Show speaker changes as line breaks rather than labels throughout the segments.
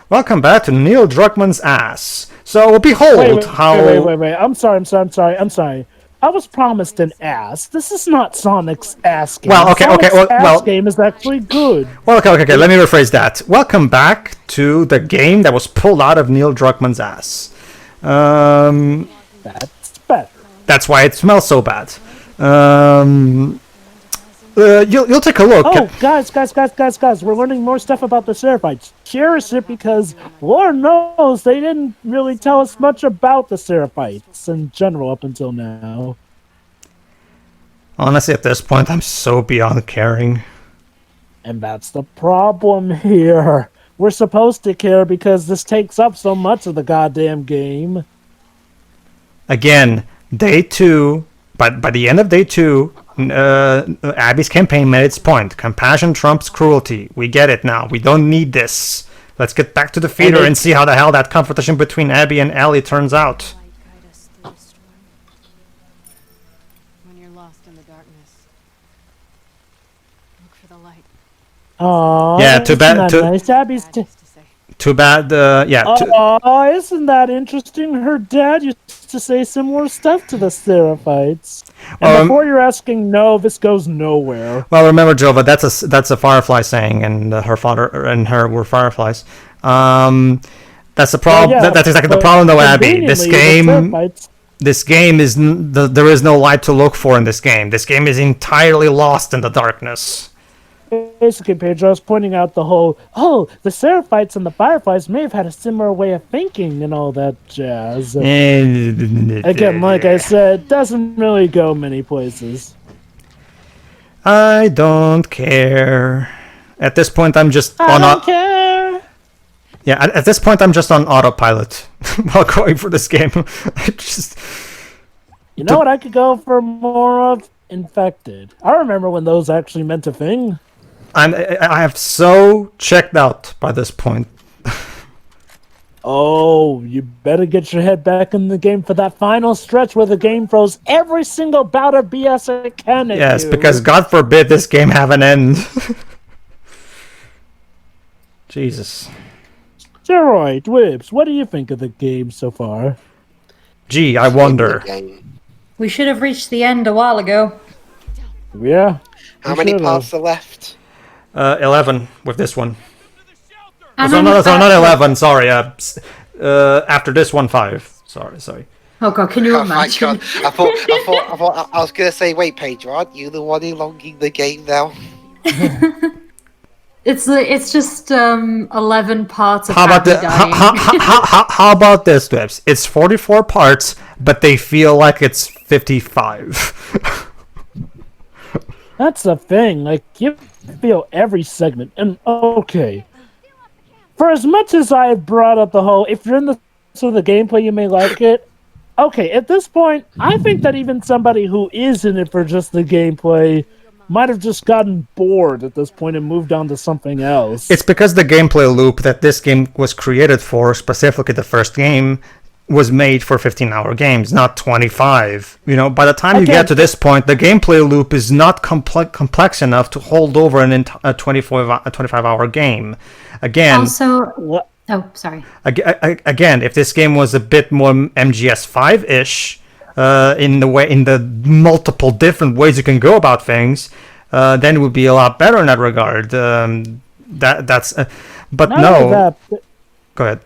Welcome back to Neil Druckmann's ass. So behold how...
Wait. I'm sorry. I was promised an ass. This is not Sonic's ass game.
Well, okay,
Sonic's
well,
ass game is actually good.
Well, okay, let me rephrase that. Welcome back to the game that was pulled out of Neil Druckmann's ass.
That's better.
That's why it smells so bad. You'll take a look.
Oh, guys, we're learning more stuff about the Seraphites. Cherish it because, Lord knows, they didn't really tell us much about the Seraphites in general up until now.
Honestly, at this point, I'm so beyond caring.
And that's the problem here. We're supposed to care because this takes up so much of the goddamn game.
Again, day 2, by the end of day 2, Abby's campaign made its point. Compassion trumps cruelty. We get it now. We don't need this. Let's get back to the feeder and see how the hell that confrontation between Abby and Ellie turns out.
When you're lost in the darkness, look for the light.
Oh,
yeah, too bad.
Nice. Abby's
too bad.
Oh, isn't that interesting? Her dad used to say similar stuff to the Seraphites. And before you're asking, no, this goes nowhere.
Well, remember, Jova, that's a Firefly saying, and her father and her were Fireflies. That's the problem.
Well, yeah,
that's exactly the problem, though, Abby. This game is there is no light to look for in this game. This game is entirely lost in the darkness.
Basically, Pedro is pointing out the whole, the Seraphites and the Fireflies may have had a similar way of thinking and all that jazz. Again, like I said, doesn't really go many places.
I don't care. At this point, I'm just
I don't care.
Yeah, at this point, I'm just on autopilot while going for this game.
You know what I could go for more of? Infected. I remember when those actually meant a thing.
I have so checked out by this point.
Oh, you better get your head back in the game for that final stretch where the game throws every single bout of BS it can at you.
Yes, because God forbid this game have an end. Jesus.
Steroid, Whips, what do you think of the game so far?
Gee, I wonder.
We should have reached the end a while ago.
Yeah.
How many parts are left?
11 with this one.
And
not 11. Sorry. After this one, 5. Sorry.
Oh god, can you
Oh my
imagine?
god! I thought I was gonna say, wait, Pedro, aren't you the one elonging the game now?
It's just 11 parts of
How about
Abby dying.
how about this, Dwebs? It's 44 parts, but they feel like it's 55.
That's the thing, like, you feel every segment, and okay. For as much as I have brought up the whole, if you're in the so the gameplay, you may like it. Okay, at this point, I think that even somebody who is in it for just the gameplay might have just gotten bored at this point and moved on to something else.
It's because the gameplay loop that this game was created for, specifically the first game, was made for 15-hour games, not 25. You know, by the time you get to this point, the gameplay loop is not complex enough to hold over a 25-hour game. Again,
Also, oh, sorry.
Again, if this game was a bit more MGS5-ish, in the multiple different ways you can go about things, then it would be a lot better in that regard. But no. Go ahead.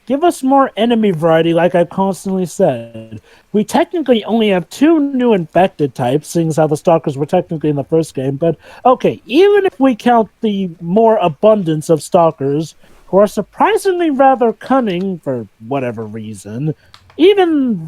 Give us more enemy variety, like I constantly said. We technically only have 2 new infected types, seeing as how the Stalkers were technically in the first game, but okay, even if we count the more abundance of Stalkers, who are surprisingly rather cunning for whatever reason, even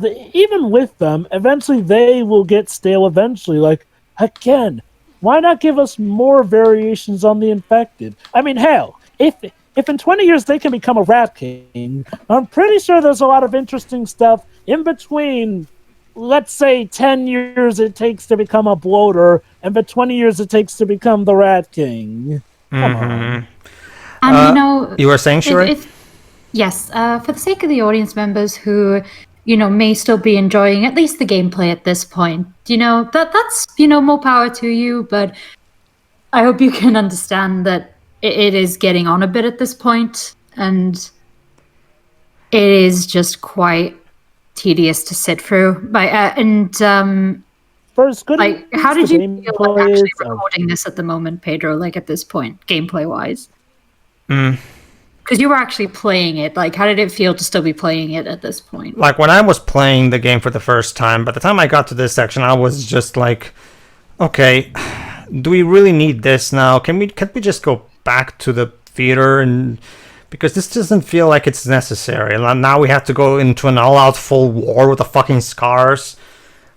with them, eventually they will get stale eventually. Like, again, why not give us more variations on the infected? I mean, hell, if in 20 years they can become a Rat King, I'm pretty sure there's a lot of interesting stuff in between, let's say, 10 years it takes to become a Bloater, and the 20 years it takes to become the Rat King. Come on.
And
you were saying, Sheree?
Yes, for the sake of the audience members who, may still be enjoying at least the gameplay at this point, that's, more power to you, but I hope you can understand that it is getting on a bit at this point. and it is just quite tedious to sit through.
For as good
Like,
as
how did
the
you feel
gameplay
like actually
is,
recording this at the moment, Pedro? Like at this point, gameplay wise,
Mm.
because you were actually playing it. Like, how did it feel to still be playing it at this point?
Like when I was playing the game for the first time, by the time I got to this section, I was just like, okay, do we really need this now? Can we just go back to the theater? And because this doesn't feel like it's necessary. And now we have to go into an all-out full war with the fucking scars.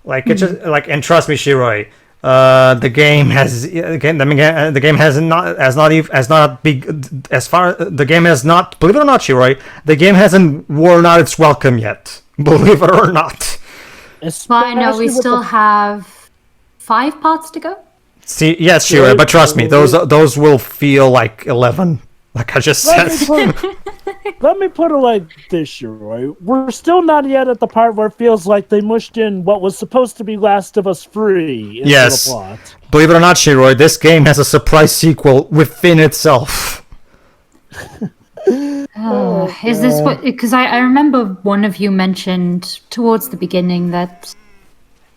Like it's just like, and trust me, Shiroi, the game has the game has not big as far the game has not, believe it or not, Shiroi, the game hasn't worn out its welcome yet. Believe it or not.
Well, I know we still have 5 parts to go.
See, yes, Shiroi, but trust me, those will feel like 11. Like I just said.
Let me put it like this, Shiroi. We're still not yet at the part where it feels like they mushed in what was supposed to be Last of Us 3 into
Yes.
the plot.
Believe it or not, Shiroi, this game has a surprise sequel within itself.
Is this what? Because I remember one of you mentioned towards the beginning that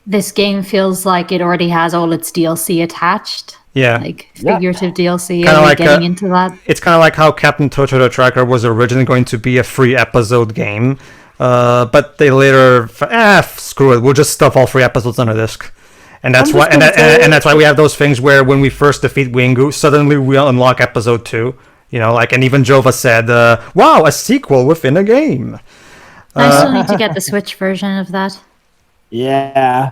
this game feels like it already has all its DLC attached.
Yeah.
Like figurative DLC.
Kinda
Are we
like
getting into that?
It's kind of like how Captain Toto the Tracker was originally going to be a free episode game, but they later, screw it, we'll just stuff all 3 episodes on a disc. And that's why, and that's why we have those things where when we first defeat Wingu, suddenly we unlock episode 2. You know, like, and even Jova said, "Wow, a sequel within a game."
I still need to get the Switch version of that.
Yeah.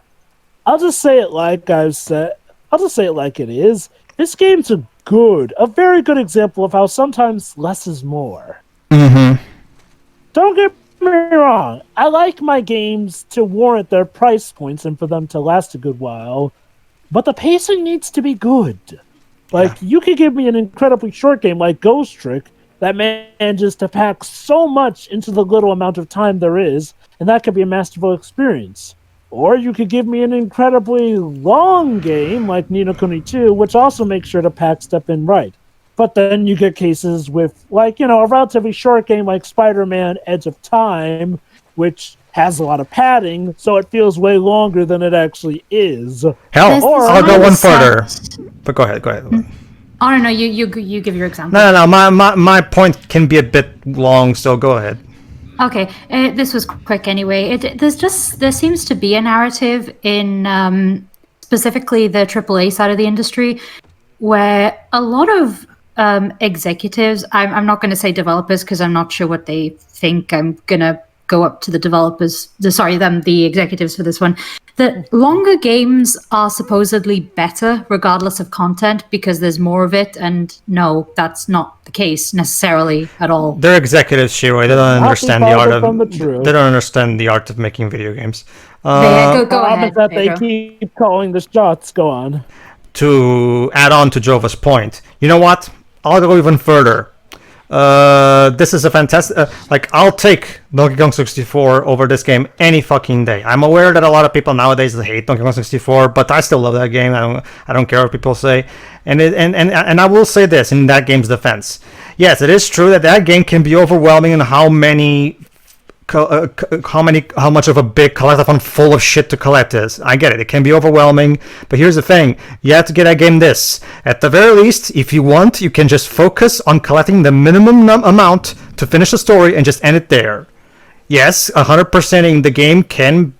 I'll just say it like I've said. I'll just say it like it is. This game's a very good example of how sometimes less is more.
Mm-hmm.
Don't get me wrong. I like my games to warrant their price points and for them to last a good while, but the pacing needs to be good. Like, you could give me an incredibly short game like Ghost Trick that manages to pack so much into the little amount of time there is, and that could be a masterful experience. Or you could give me an incredibly long game like Ni no Kuni 2, which also makes sure to pack stuff in right. But then you get cases with, like, a relatively short game like Spider-Man Edge of Time, which has a lot of padding, so it feels way longer than it actually is.
Hell, I'll go one further. But go ahead.
Oh no, you give your example.
No. My point can be a bit long, so go ahead.
Okay, this was quick anyway. There seems to be a narrative in specifically the AAA side of the industry where a lot of executives, I'm not going to say developers because I'm not sure what they think. I'm going to go up to the the executives for this one. The longer games are supposedly better regardless of content because there's more of it, and no, that's not the case necessarily at all.
They're executives, Shiroi. They don't understand the art of. They don't understand the art of making video games.
Go ahead,
that
Pedro.
they keep calling the shots. Go on.
To add on to Jova's point, you know what? I'll go even further. This is a fantastic. I'll take Donkey Kong 64 over this game any fucking day. I'm aware that a lot of people nowadays hate Donkey Kong 64, but I still love that game. I don't care what people say. And I will say this in that game's defense. Yes, it is true that game can be overwhelming in how much of a big collectathon full of shit to collect is. I get it. It can be overwhelming, but here's the thing. You have to get that game this. At the very least, if you want, you can just focus on collecting the minimum amount to finish the story and just end it there. Yes, 100%ing the game can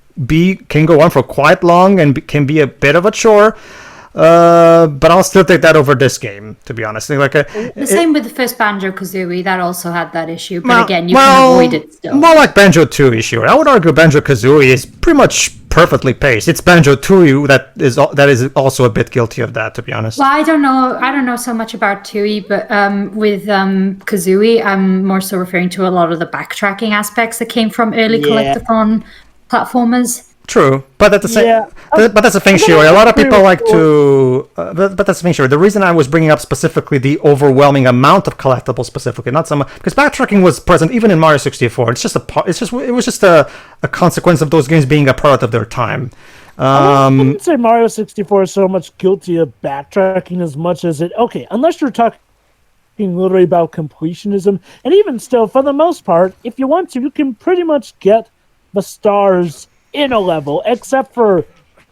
go on for quite long and can be a bit of a chore. But I'll still take that over this game, to be honest.
The same with the first Banjo-Kazooie, that also had that issue, but again, you can avoid it still.
More like Banjo-Tooie, sure. I would argue Banjo-Kazooie is pretty much perfectly paced. It's Banjo-Tooie that is also a bit guilty of that, to be honest.
Well, I don't know so much about Tooie, but with Kazooie, I'm more so referring to a lot of the backtracking aspects that came from early collectathon platformers.
True, but at the same, but that's the thing, Shiroi. A lot of people like to, but that's the thing, Shiroi. The reason I was bringing up specifically the overwhelming amount of collectibles, specifically, not so much because backtracking was present even in Mario 64. It was just a consequence of those games being a product of their time.
I wouldn't say Mario 64 is so much guilty of backtracking as much as it. Okay, unless you're talking talking literally about completionism. And even still, for the most part, if you want to, you can pretty much get the stars in a level, except for...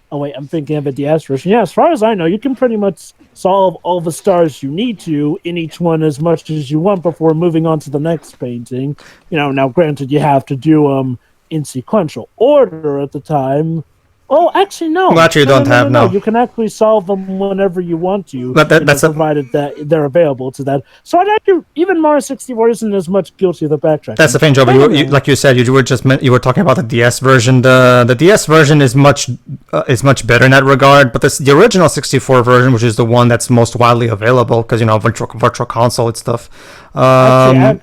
Oh, wait, I'm thinking of a DS version. Yeah, as far as I know, you can pretty much solve all the stars you need to in each one as much as you want before moving on to the next painting. Now granted, you have to do them in sequential order at the time. Oh, actually, no.
Well, actually, you don't have, no.
You can actually solve them whenever you want to,
But that's
provided that they're available to that. So I'd argue even Mario 64 isn't as much guilty of the backtracking.
That's the thing, Joe. But like you said, you were talking about the DS version. The DS version is much better in that regard. But the original 64 version, which is the one that's most widely available, because virtual console and stuff.
Okay.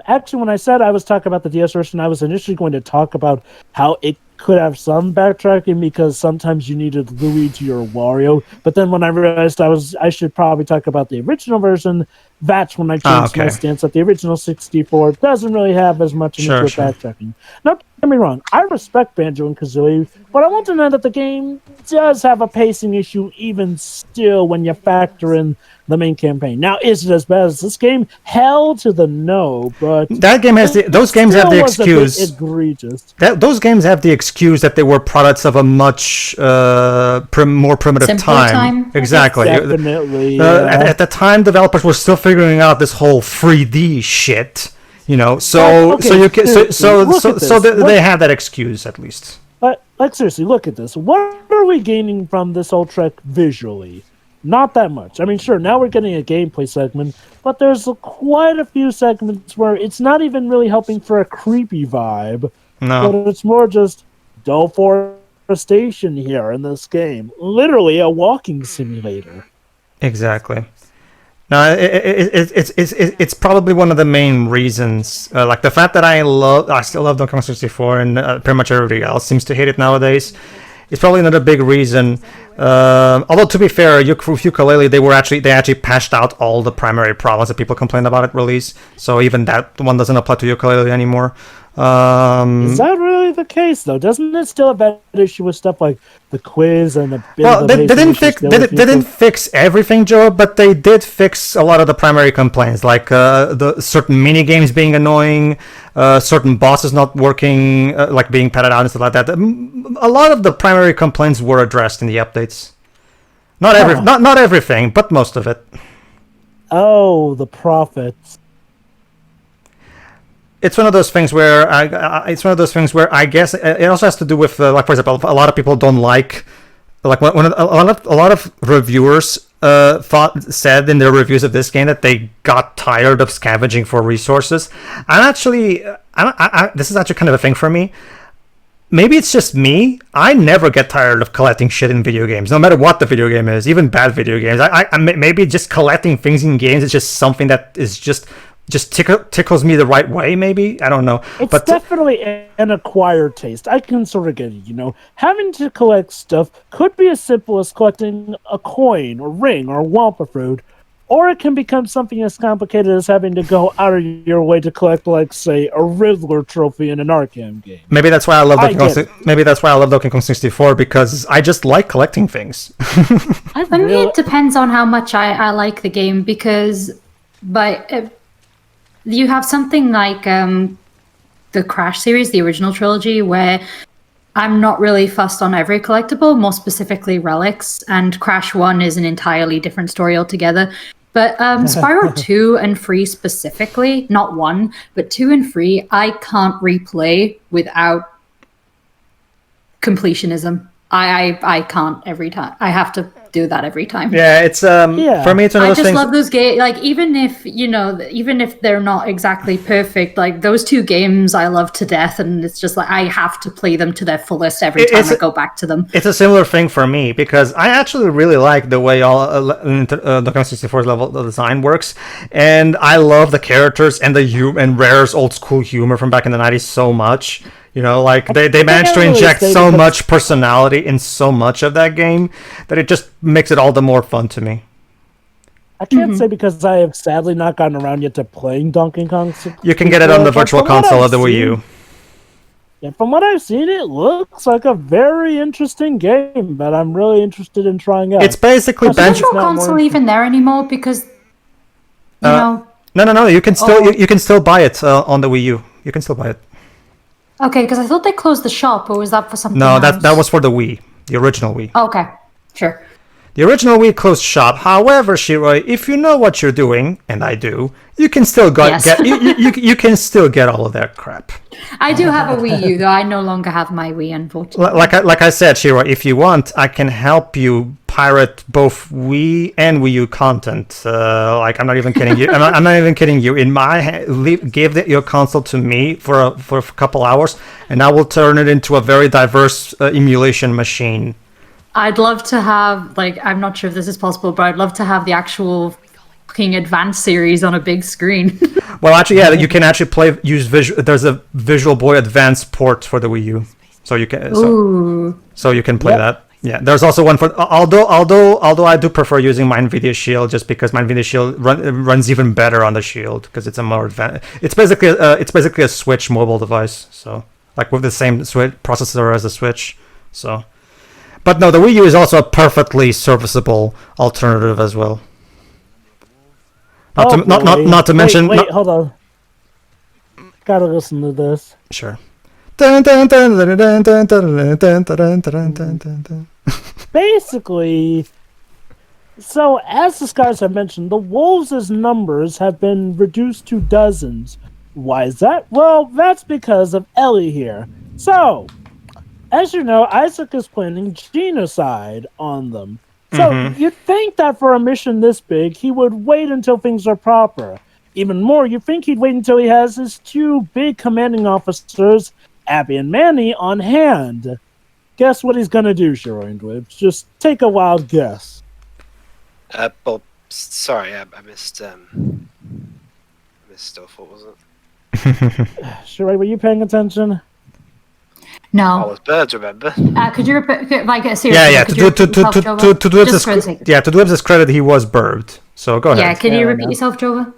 Actually, when I said I was talking about the DS version, I was initially going to talk about how it could have some backtracking because sometimes you needed Luigi or Wario. But then when I realized I should probably talk about the original version, that's when I changed my stance that the original 64 doesn't really have as much backtracking. Now, don't get me wrong, I respect Banjo and Kazooie, but I want to know that the game does have a pacing issue even still when you factor in the main campaign. Now, is it as bad as this game? Hell to the no, but
that game has those games have the excuse.
Egregious.
Those games have the excuse that they were products of a much more primitive
Simpler time.
Exactly.
Definitely.
At the time, developers were still figuring out this whole 3D shit. They have that excuse at least.
Seriously, look at this. What are we gaining from this whole trek visually? Not that much. I mean, sure, now we're getting a gameplay segment, but there's quite a few segments where it's not even really helping for a creepy vibe.
No.
But it's more just deforestation here in this game. Literally a walking simulator.
Exactly. No, it's probably one of the main reasons. Like the fact that I still love Donkey Kong 64, and pretty much everybody else seems to hate it nowadays. It's probably another big reason. Although to be fair, with Yooka-Laylee, they actually patched out all the primary problems that people complained about at release. So even that one doesn't apply to Yooka-Laylee anymore.
Is that really the case, though? Doesn't it still have that issue with stuff like the quiz and the
they didn't fix everything, Joe, but they did fix a lot of the primary complaints, like the certain mini games being annoying, certain bosses not working, like being padded out and stuff like that. A lot of the primary complaints were addressed in the updates. Not everything, but most of it.
Oh, the prophets.
It's one of those things where I guess it also has to do with like, for example, a lot of people don't like when a lot of reviewers said in their reviews of this game that they got tired of scavenging for resources. This is actually kind of a thing for me. Maybe it's just me. I never get tired of collecting shit in video games, no matter what the video game is, even bad video games. I maybe just collecting things in games is just something that is just tickles me the right way, maybe. I don't know.
It's definitely an acquired taste. I can sort of get it, Having to collect stuff could be as simple as collecting a coin or ring or Wampa fruit, or it can become something as complicated as having to go out of your way to collect, like, say, a Riddler trophy in an Arkham game.
Maybe that's why I love Donkey Kong 64, because I just like collecting things.
For me, it depends on how much I like the game, because you have something like the Crash series, the original trilogy, where I'm not really fussed on every collectible, more specifically relics, and Crash 1 is an entirely different story altogether. But Spyro 2 and 3 specifically, not 1, but 2 and 3, I can't replay without completionism. I can't every time. I have to do that every time.
Yeah, it's for me it's one of those things. I
just love those games. Like even if they're not exactly perfect, like those two games I love to death, and it's just like I have to play them to their fullest every time I go back to them.
It's a similar thing for me because I actually really like the way all the Kong 64's level design works, and I love the characters and and Rare's old school humor from back in the 90s so much. They managed to inject so much personality in so much of that game that it just makes it all the more fun to me.
I can't say because I have sadly not gotten around yet to playing Donkey Kong 64.
You can get it on the virtual console of the Wii U.
Yeah, from what I've seen, it looks like a very interesting game that I'm really interested in trying out.
It's basically
Is the virtual console even there anymore? Because You know.
No. You can still you can still buy it on the Wii U. You can still buy it.
Okay, because I thought they closed the shop, or was that for something
No,
else?
that was for the Wii, the original Wii.
Oh, okay, sure.
The original Wii closed shop. However, Shiroi, if you know what you're doing, and I do, you can still
Yes.
get you can still get all of that crap.
I do have a Wii U, though. I no longer have my Wii, unfortunately.
Like I said, Shiroi, if you want, I can help you pirate both Wii and Wii U content. Like I'm not even kidding you. I'm not even kidding you. In my give your console to me for a couple hours, and I will turn it into a very diverse emulation machine.
I'd love to have, like, I'm not sure if this is possible, but I'd love to have the actual fucking Advanced series on a big screen.
Well, actually, yeah, you can actually use visual. There's a Visual Boy Advance port for the Wii U, so you can so you can play that. Yeah, there's also one for although I do prefer using my Nvidia Shield just because my Nvidia Shield runs even better on the Shield because it's a more advanced. It's basically a Switch mobile device, so like with the same processor as the Switch. So. But no, the Wii U is also a perfectly serviceable alternative as well. Not to mention.
Wait, hold on. Gotta listen to this.
Sure.
Basically, so as the Scars have mentioned, the Wolves' numbers have been reduced to dozens. Why is that? Well, that's because of Ellie here. So, as you know, Isaac is planning genocide on them. So you'd think that for a mission this big, he would wait until things are proper. Even more, you'd think he'd wait until he has his two big commanding officers, Abby and Manny, on hand. Guess what he's gonna do, Shiroi and Dwibs? Just take a wild guess.
Bob, sorry, I missed stuff. What was it?
Shiroi, were you paying attention?
Oh,
No.
it's birds, remember?
Could you repeat, like, seriously?
Yeah.
could you repeat yourself, Jova?
To Dwebs' credit, he was burbed. So go ahead.
Yeah, can you
Fair
repeat
enough.
yourself, Jova?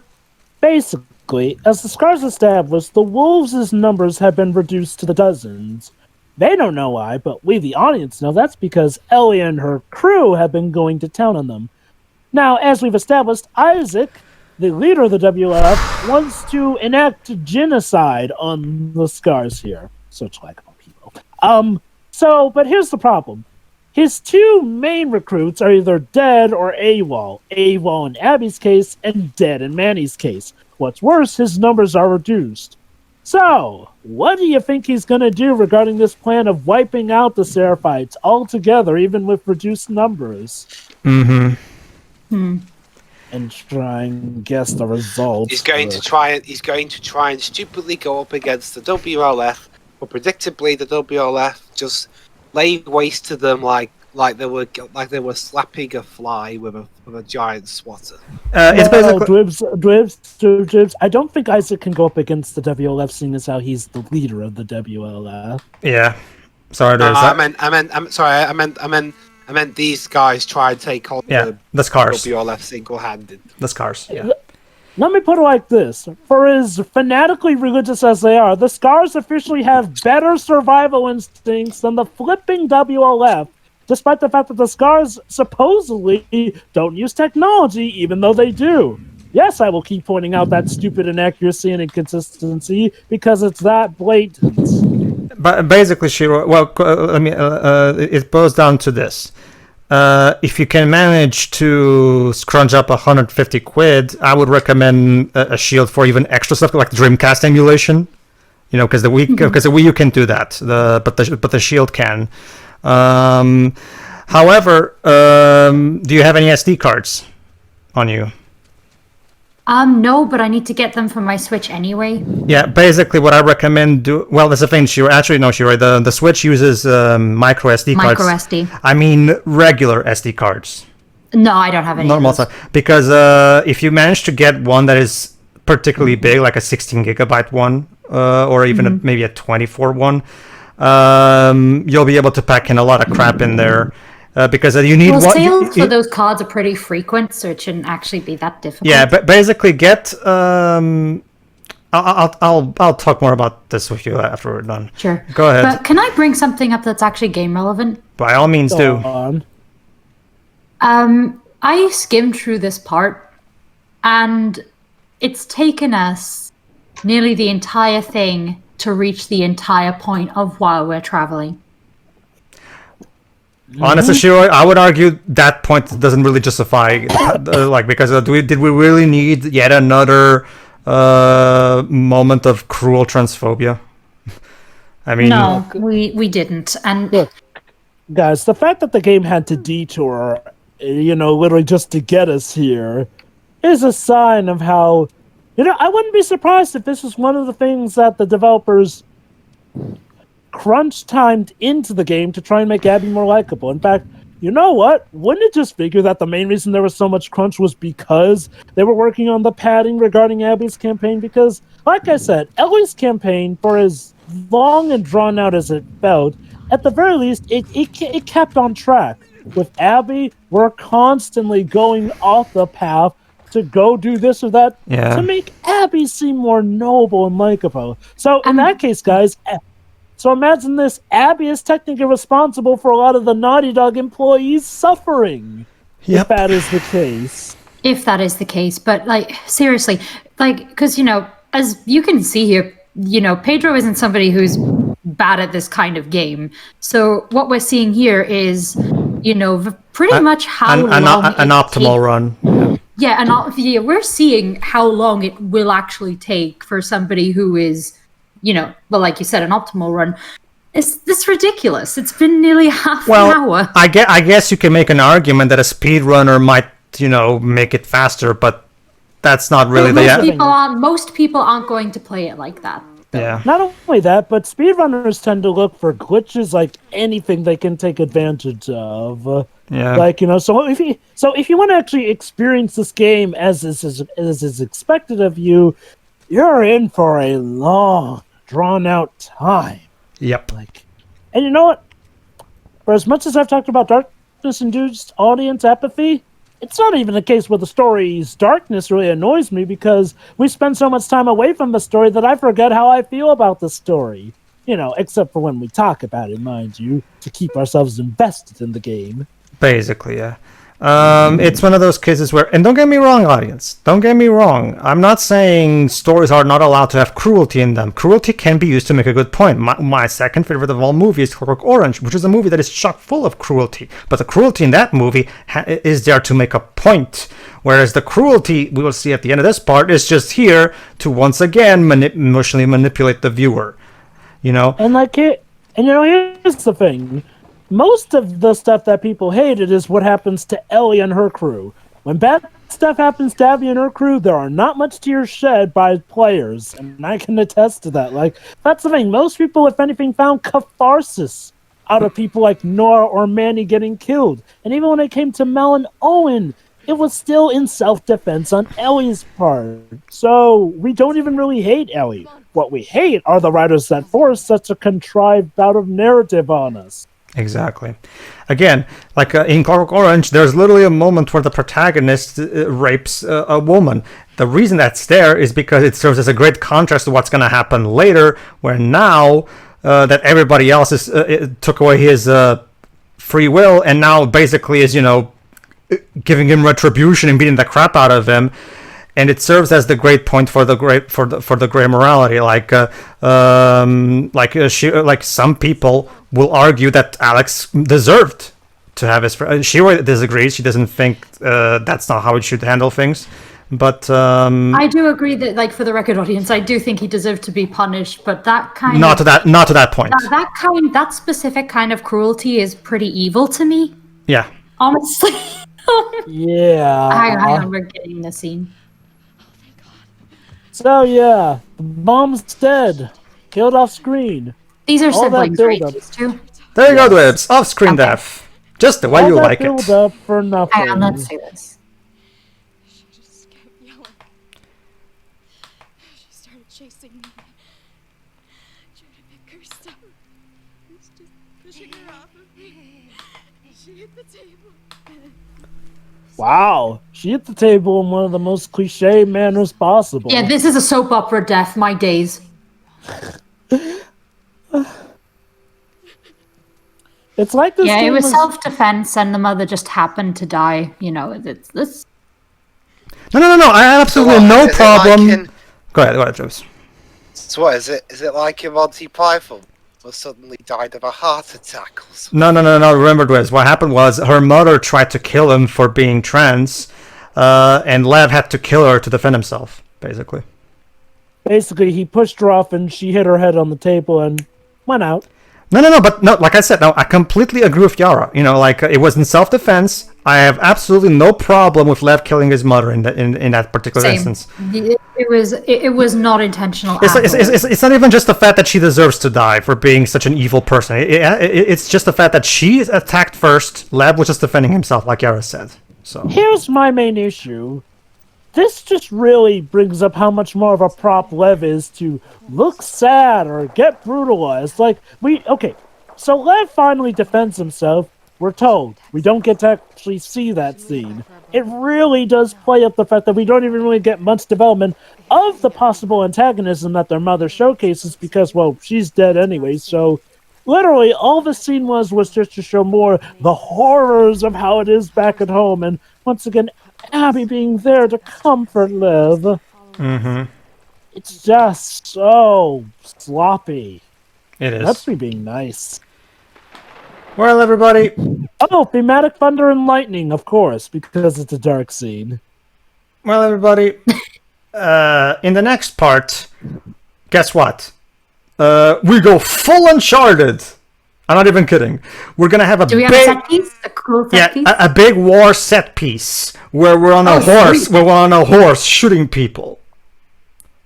Basically, as the Scars established, the Wolves' numbers have been reduced to the dozens. They don't know why, but we, the audience, know that's because Ellie and her crew have been going to town on them. Now, as we've established, Isaac, the leader of the WLF, wants to enact genocide on the Scars here. Such like people. But here's the problem. His two main recruits are either dead or AWOL. AWOL in Abby's case, and dead in Manny's case. What's worse, his numbers are reduced. So, what do you think he's going to do regarding this plan of wiping out the Seraphites altogether, even with reduced numbers? And try and guess the results.
He's going to try and stupidly go up against the WLF, but predictably the WLF just laid waste to them like they were slapping a fly with a giant swatter.
It's basically
Dwibs. I don't think Isaac can go up against the WLF, seeing as how he's the leader of the WLF.
yeah. Sorry,
I meant these guys try and take on
the Scars.
WLF single-handed.
The Scars. Yeah.
Let me put it like this. For as fanatically religious as they are, the Scars officially have better survival instincts than the flipping WLF, despite the fact that the Scars supposedly don't use technology, even though they do. Yes, I will keep pointing out that stupid inaccuracy and inconsistency, because it's that blatant.
But basically, Shiro, well, it boils down to this. If you can manage to scrunch up 150 quid, I would recommend a shield for even extra stuff like Dreamcast emulation. You know, because the Wii U can do that. But the shield can. However, do you have any SD cards on you?
No, but I need to get them for my Switch anyway.
Yeah, basically what I recommend well, that's the thing, Shiro. Actually, no, Shiro. The Switch uses micro SD cards.
Micro SD.
I mean regular SD cards.
No, I don't have any.
Normal size. Because if you manage to get one that is particularly big, like a 16 gigabyte one, or even maybe a 24 one, you'll be able to pack in a lot of crap in there. Because you need
sales for those cards are pretty frequent, so it shouldn't actually be that difficult.
Yeah, but basically get. I'll talk more about this with you after we're done.
Sure.
Go ahead.
But can I bring something up that's actually game relevant?
By all means, do.
On.
I skimmed through this part, And it's taken us nearly the entire thing to reach the entire point of while we're traveling.
Honestly, sure, I would argue that point doesn't really justify, because did we really need yet another moment of cruel transphobia? I mean,
No, we didn't. And
Look, guys, the fact that the game had to detour, literally just to get us here, is a sign of how, I wouldn't be surprised if this was one of the things that the developers crunch timed into the game to try and make Abby more likable. In fact, you know what? Wouldn't it just figure that the main reason there was so much crunch was because they were working on the padding regarding Abby's campaign? Because, like I said, Ellie's campaign, for as long and drawn out as it felt, at the very least, it kept on track. With Abby, we're constantly going off the path to go do this or that to make Abby seem more noble and likable. So in that case, guys, so imagine this: Abby is technically responsible for a lot of the Naughty Dog employees suffering.
Yep.
If that is the case.
if that is the case, but seriously, because as you can see here, Pedro isn't somebody who's bad at this kind of game. So what we're seeing here is, pretty much how long
an optimal run.
Yeah, and we're seeing how long it will actually take for somebody who is, like you said, an optimal run. It's ridiculous. It's been nearly half an hour.
I guess you can make an argument that a speedrunner might, make it faster, but that's not really
most people aren't going to play it like that.
Yeah.
Not only that, but speedrunners tend to look for glitches like anything they can take advantage of.
Yeah.
So if you want to actually experience this game as is expected of you, you're in for a long, drawn-out time.
Yep.
And you know what? For as much as I've talked about darkness-induced audience apathy, it's not even a case where the story's darkness really annoys me, because we spend so much time away from the story that I forget how I feel about the story. Except for when we talk about it, mind you, to keep ourselves invested in the game.
Basically, yeah. It's one of those cases where, and don't get me wrong, audience, don't get me wrong, I'm not saying stories are not allowed to have cruelty in them. Cruelty can be used to make a good point. My second favorite of all movies is Clockwork Orange, which is a movie that is chock full of cruelty, but the cruelty in that movie is there to make a point, whereas the cruelty we will see at the end of this part is just here to once again emotionally manipulate the viewer,
And here's the thing. Most of the stuff that people hated is what happens to Ellie and her crew. When bad stuff happens to Abby and her crew, there are not much tears shed by players, and I can attest to that. That's the thing. Most people, if anything, found catharsis out of people like Nora or Manny getting killed. And even when it came to Mel and Owen, it was still in self-defense on Ellie's part. So we don't even really hate Ellie. What we hate are the writers that force such a contrived bout of narrative on us.
Exactly. Again, in Clockwork Orange, there's literally a moment where the protagonist rapes a woman. The reason that's there is because it serves as a great contrast to what's going to happen later, where now that everybody else took away his free will, and now basically is, giving him retribution and beating the crap out of him. And it serves as the great point for the gray morality. Some people will argue that Alex deserved to have his. She disagrees. She doesn't think that's not how it should handle things. But
I do agree that, for the record, audience, I do think he deserved to be punished. But that kind
not to that point.
That specific kind of cruelty is pretty evil to me.
Yeah.
Honestly.
Yeah.
Hang on, we're getting the scene.
So yeah, the mom's dead, killed off screen.
These are
All
siblings,
that
right?
build-up.
These two.
There you go, Dwebs. Off-screen death. Just the way
All
you
that
like it.
build up for nothing.
Hang on, let's see this.
She just kept yelling. She started chasing me. Trying to pick her stuff. I was just pushing her off of me. She hit the table.
Wow, she hit the table in one of the most cliche manners possible.
Yeah, this is a soap opera death, my days.
It's like this.
Yeah, it was self-defense, and the mother just happened to die. It's
No. I have absolutely
So what,
no
is it
problem.
like in-
Go ahead, James.
So what is it? Is it like in Monty Python? Or suddenly died of a heart attack or something?
No. Remember this. What happened was her mother tried to kill him for being trans, and Lev had to kill her to defend himself, basically.
Basically, he pushed her off and she hit her head on the table and went out.
No, but no, like I said, no, I completely agree with Yara. You know, like it was in self-defense. I have absolutely no problem with Lev killing his mother in that particular
Same.
instance.
It was not intentional.
It's not even just the fact that she deserves to die for being such an evil person. It's just the fact that she attacked first. Lev was just defending himself, like Yara said. So
Here's my main issue. This just really brings up how much more of a prop Lev is to look sad or get brutalized. So Lev finally defends himself. We're told. We don't get to actually see that scene. It really does play up the fact that we don't even really get much development of the possible antagonism that their mother showcases because, well, she's dead anyway, so literally all the scene was just to show more the horrors of how it is back at home, and once again, Abby being there to comfort Liv.
mm-hmm.
It's just so sloppy.
It is.
That's me being nice.
Well, everybody,
Oh, thematic thunder and lightning, of course, because it's a dark scene.
in the next part, guess what? We go full Uncharted. I'm not even kidding. We're gonna have a
Do we have a set piece? A cool set piece?
a big war set piece where we're on a horse.
Sweet.
Where we're on a horse shooting people.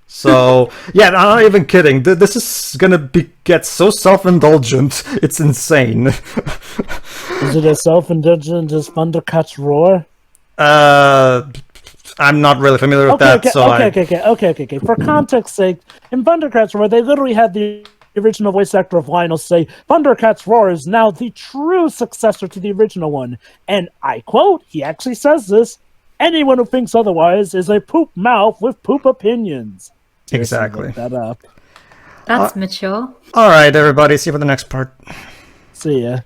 So yeah, I'm not even kidding. This is gonna get so self-indulgent. It's insane.
Is it as self-indulgent as Thundercat's Roar?
I'm not really familiar with that.
Okay. For context sake, in Thundercats Roar, they literally had the original voice actor of Lionel say, Thundercats Roar is now the true successor to the original one. And I quote, he actually says this, anyone who thinks otherwise is a poop mouth with poop opinions.
Exactly.
Look that up.
That's mature.
All right, everybody. See you for the next part.
See ya.